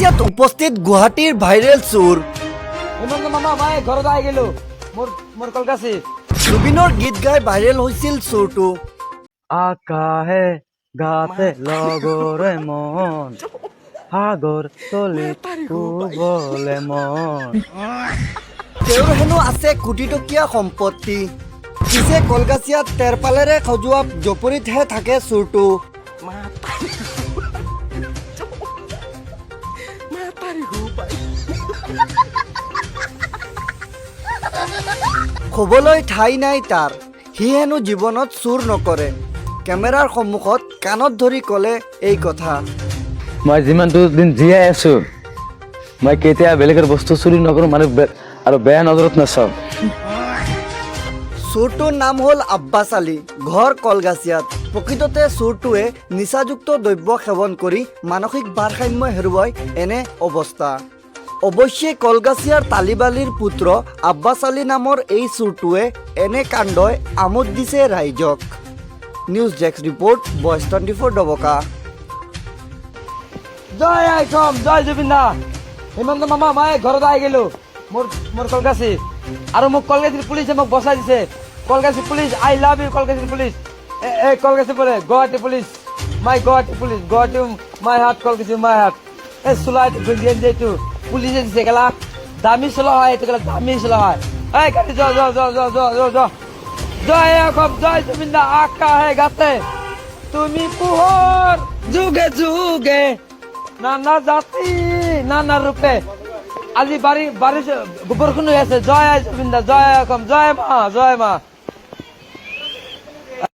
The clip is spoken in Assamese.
কলগাছিয়াত উপস্থিত গুৱাহাটীৰ ভাইৰেল চোৰ হেমন্ত মামা মই ঘৰত আহি গেলো মোৰ কলকাছি জুবিনৰ গীত গাই ভাইৰেল হৈছিল চোৰটো। আকাহে গাতে লগৰে মন সাগৰ তলিত শুবলে মন। তেওঁৰ হেনো আছে কোটি টকীয়া সম্পত্তি। পিছে কলগাছিয়াত তেৰপালেৰে সজোৱা জপৰিতহে থাকে চোৰটো। ক'বলৈ ঠাই নাই তাৰ। সি হেনো জীৱনত চুৰ নকৰে। কেমেৰাৰ সন্মুখত কাণত ধৰি ক'লে এই কথা। মই যিমানটো দিন জীয়াই আছো মই কেতিয়া বেলেগৰ বস্তু চুৰি নকৰো মানে আৰু বেয়া নজৰত নাচাওঁ। চোৰটোৰ নাম হ'ল আব্বাছ আলী, ঘৰ কলগাছিয়াত। প্ৰকৃততে চোৰটোৱে নিচাযুক্ত দ্ৰব্য সেৱন কৰি মানসিক ভাৰসাম্য হেৰুৱাই এনে অৱস্থা। অৱশ্যে কলগাছিয়াৰ তালিবালিৰ পুত্ৰ আব্বাছ আলী নামৰ এই চোৰটোৱে এনে কাণ্ডই আমোদ দিছে ৰাইজক। News desk report voice 24 Doboka. জয় আইকম জয় জুবিন দা। হেমন্ত মামা মই ঘৰত আহি গেলো মোৰ কলকাছি আৰু মোক কলকাছিৰ পুলিচে মোক বচাই দিছে। কলকাছি পুলিচ আই লাভ ইউ কলকাছি পুলিচ। এই কলকাছি পৰে গুৱাহাটী পুলিচ মাই গুৱাহাটী পুলিচ গুৱাহাটী মাই হাত কলকাছি মাই হাত। এই চোলা গুঞ্জিয়ান যেটো পুলিচে দিছে গেলা দামী চোলা হয় এইটো গেলা দামী চোলা হয়। এই গাড়ি জ জ জ জ জ জ জ জয় আইকম জয় জুবিন দা। আকা হে গাতে তুমি পোহৰ যুগে যুগে নানা জাতি নানা ৰূপে। আজি বাৰিছ বৰষুণ হৈ আছে। জয় জুবিন দা জয় আইকম জয় মা জয় মা।